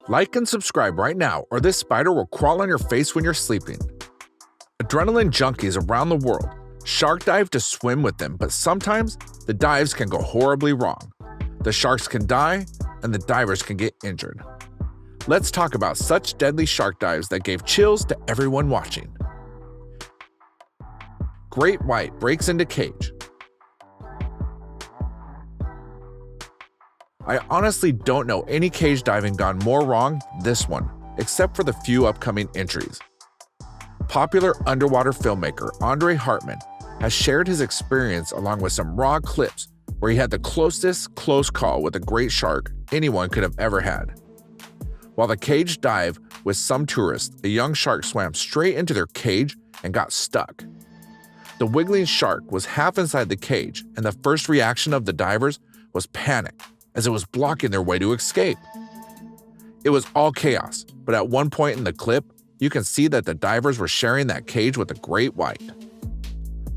Like and subscribe right now, or this spider will crawl on your face when you're sleeping. Adrenaline junkies around the world shark dive to swim with them, but sometimes the dives can go horribly wrong. The sharks can die, and the divers can get injured. Let's talk about such deadly shark dives that gave chills to everyone watching. Great white breaks into cage. I honestly don't know any cage diving gone more wrong than this one, except for the few upcoming entries. Popular underwater filmmaker Andre Hartman has shared his experience along with some raw clips where he had the closest close call with a great shark anyone could have ever had. While the cage dive with some tourists, a young shark swam straight into their cage and got stuck. The wiggling shark was half inside the cage, and the first reaction of the divers was panic, as it was blocking their way to escape. It was all chaos, but at one point in the clip, you can see that the divers were sharing that cage with a great white.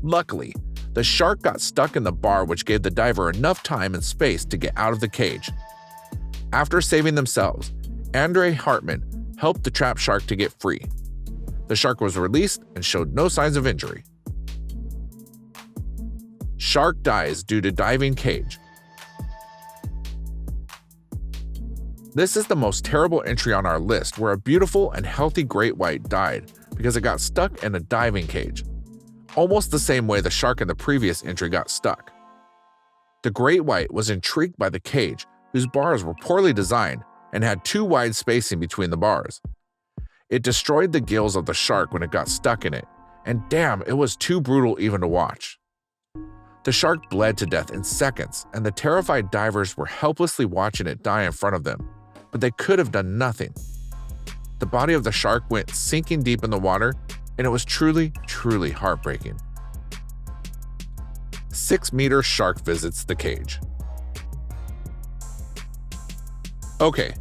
Luckily, the shark got stuck in the bar, which gave the diver enough time and space to get out of the cage. After saving themselves, Andre Hartman helped the trapped shark to get free. The shark was released and showed no signs of injury. Shark dies due to diving cage. This is the most terrible entry on our list, where a beautiful and healthy great white died because it got stuck in a diving cage, almost the same way the shark in the previous entry got stuck. The great white was intrigued by the cage, whose bars were poorly designed and had too wide spacing between the bars. It destroyed the gills of the shark when it got stuck in it, and damn, it was too brutal even to watch. The shark bled to death in seconds, and the terrified divers were helplessly watching it die in front of them, but they could have done nothing. The body of the shark went sinking deep in the water, and it was truly, truly heartbreaking. 6-meter shark visits the cage. Okay,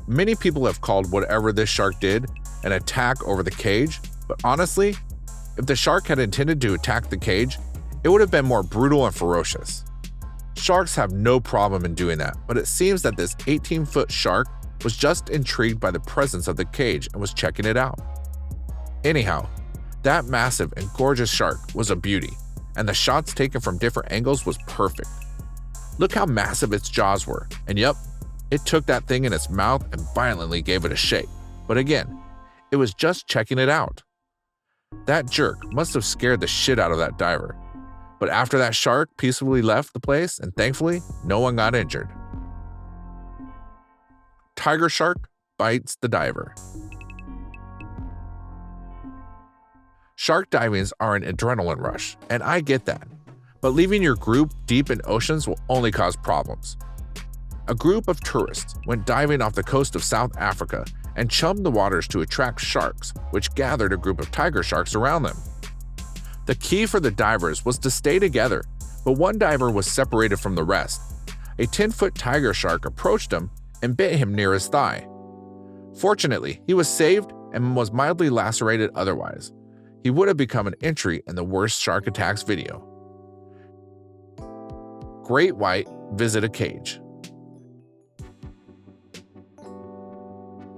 many people have called whatever this shark did an attack over the cage, but honestly, if the shark had intended to attack the cage, it would have been more brutal and ferocious. Sharks have no problem in doing that, but it seems that this 18-foot shark was just intrigued by the presence of the cage and was checking it out. Anyhow, that massive and gorgeous shark was a beauty, and the shots taken from different angles was perfect. Look how massive its jaws were, and yep, it took that thing in its mouth and violently gave it a shake. But again, it was just checking it out. That jerk must have scared the shit out of that diver. But after that shark peacefully left the place, and thankfully, no one got injured. Tiger shark bites the diver. Shark divings are an adrenaline rush, and I get that. But leaving your group deep in oceans will only cause problems. A group of tourists went diving off the coast of South Africa and chummed the waters to attract sharks, which gathered a group of tiger sharks around them. The key for the divers was to stay together, but one diver was separated from the rest. A 10-foot tiger shark approached him and bit him near his thigh. Fortunately, he was saved and was mildly lacerated otherwise. He would have become an entry in the worst shark attacks video. Great white visit a cage.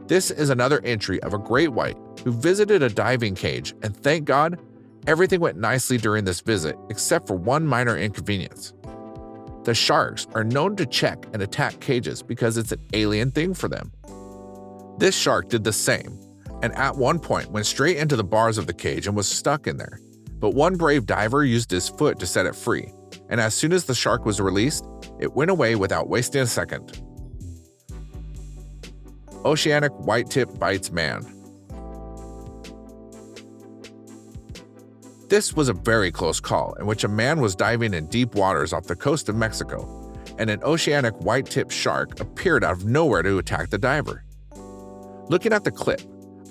This is another entry of a great white who visited a diving cage, and thank God, everything went nicely during this visit except for one minor inconvenience. The sharks are known to check and attack cages because it's an alien thing for them. This shark did the same, and at one point went straight into the bars of the cage and was stuck in there. But one brave diver used his foot to set it free, and as soon as the shark was released, it went away without wasting a second. Oceanic whitetip bites man. This was a very close call in which a man was diving in deep waters off the coast of Mexico, and an oceanic whitetip shark appeared out of nowhere to attack the diver. Looking at the clip,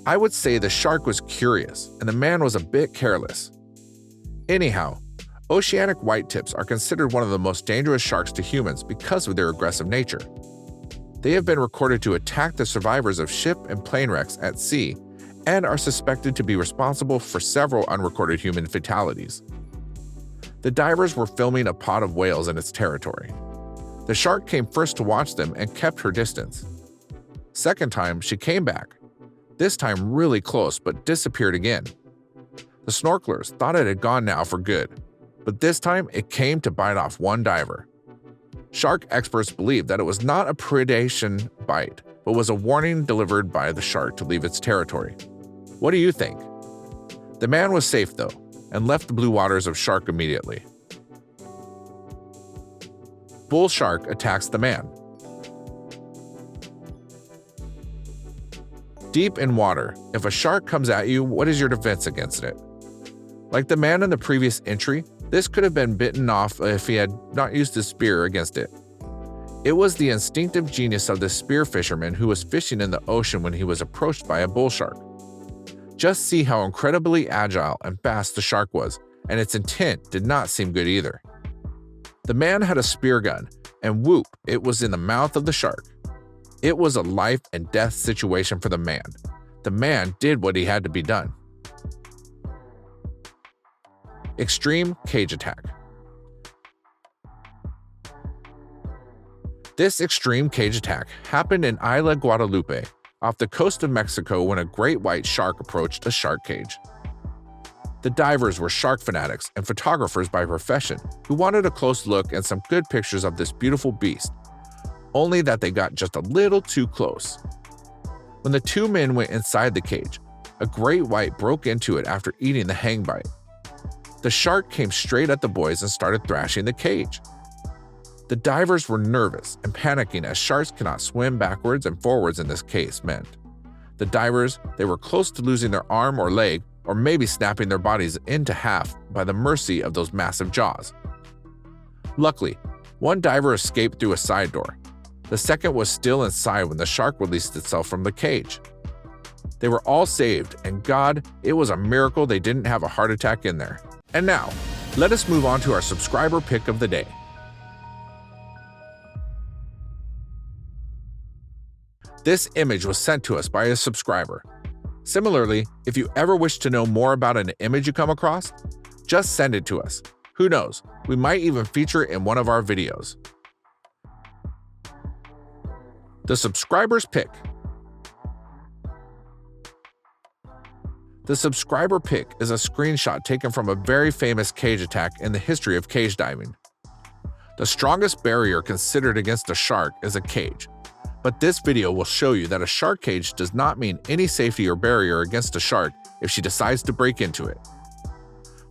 I would say the shark was curious and the man was a bit careless. Anyhow, oceanic whitetips are considered one of the most dangerous sharks to humans because of their aggressive nature. They have been recorded to attack the survivors of ship and plane wrecks at sea and are suspected to be responsible for several unrecorded human fatalities. The divers were filming a pod of whales in its territory. The shark came first to watch them and kept her distance. Second time, she came back, this time really close but disappeared again. The snorkelers thought it had gone now for good, but this time it came to bite off one diver. Shark experts believe that it was not a predation bite, but was a warning delivered by the shark to leave its territory. What do you think? The man was safe though, and left the blue waters of shark immediately. Bull shark attacks the man. Deep in water, if a shark comes at you, what is your defense against it? Like the man in the previous entry, this could have been bitten off if he had not used his spear against it. It was the instinctive genius of the spear fisherman who was fishing in the ocean when he was approached by a bull shark. Just see how incredibly agile and fast the shark was, and its intent did not seem good either. The man had a spear gun, and whoop, it was in the mouth of the shark. It was a life and death situation for the man. The man did what he had to be done. Extreme cage attack. This extreme cage attack happened in Isla Guadalupe, off the coast of Mexico, when a great white shark approached a shark cage. The divers were shark fanatics and photographers by profession who wanted a close look and some good pictures of this beautiful beast, only that they got just a little too close. When the two men went inside the cage, a great white broke into it after eating the hang bite. The shark came straight at the boys and started thrashing the cage. The divers were nervous and panicking as sharks cannot swim backwards and forwards in this case meant. The divers, they were close to losing their arm or leg, or maybe snapping their bodies into half by the mercy of those massive jaws. Luckily, one diver escaped through a side door. The second was still inside when the shark released itself from the cage. They were all saved, and God, it was a miracle they didn't have a heart attack in there. And now, let us move on to our subscriber pick of the day. This image was sent to us by a subscriber. Similarly, if you ever wish to know more about an image you come across, just send it to us. Who knows, we might even feature it in one of our videos. The subscriber's pick. The subscriber pick is a screenshot taken from a very famous cage attack in the history of cage diving. The strongest barrier considered against a shark is a cage, but this video will show you that a shark cage does not mean any safety or barrier against a shark if she decides to break into it.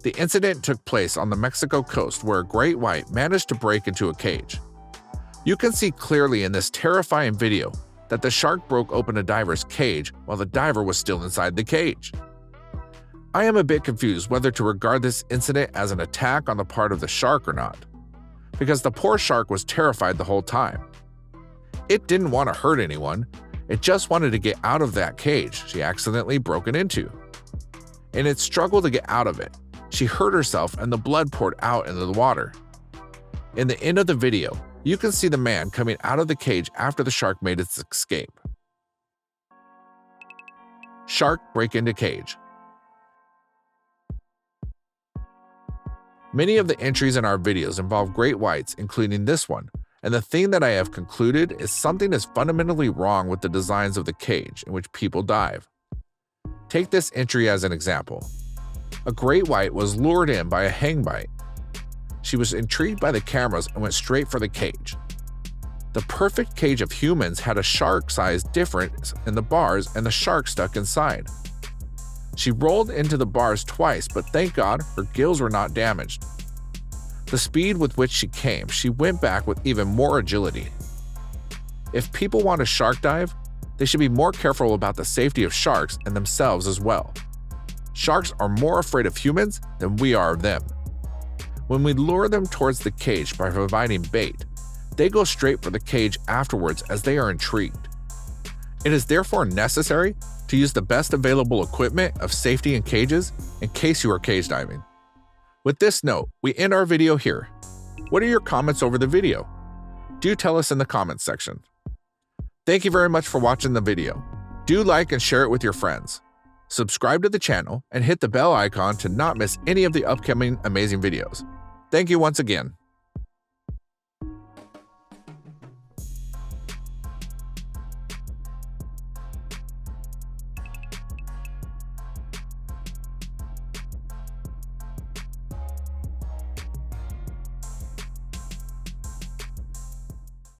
The incident took place on the Mexico coast where a great white managed to break into a cage. You can see clearly in this terrifying video that the shark broke open a diver's cage while the diver was still inside the cage. I am a bit confused whether to regard this incident as an attack on the part of the shark or not, because the poor shark was terrified the whole time. It didn't want to hurt anyone, it just wanted to get out of that cage she accidentally broken into. In its struggle to get out of it, she hurt herself and the blood poured out into the water. In the end of the video, you can see the man coming out of the cage after the shark made its escape. Shark break into cage. Many of the entries in our videos involve great whites, including this one, and the thing that I have concluded is something is fundamentally wrong with the designs of the cage in which people dive. Take this entry as an example. A great white was lured in by a hang bite. She was intrigued by the cameras and went straight for the cage. The perfect cage of humans had a shark-sized difference in the bars and the shark stuck inside. She rolled into the bars twice, but thank God her gills were not damaged. The speed with which she came, she went back with even more agility. If people want to shark dive, they should be more careful about the safety of sharks and themselves as well. Sharks are more afraid of humans than we are of them. When we lure them towards the cage by providing bait, they go straight for the cage afterwards as they are intrigued. It is therefore necessary to use the best available equipment of safety in cages in case you are cage diving. With this note, we end our video here. What are your comments over the video? Do tell us in the comments section. Thank you very much for watching the video. Do like and share it with your friends. Subscribe to the channel and hit the bell icon to not miss any of the upcoming amazing videos. Thank you once again.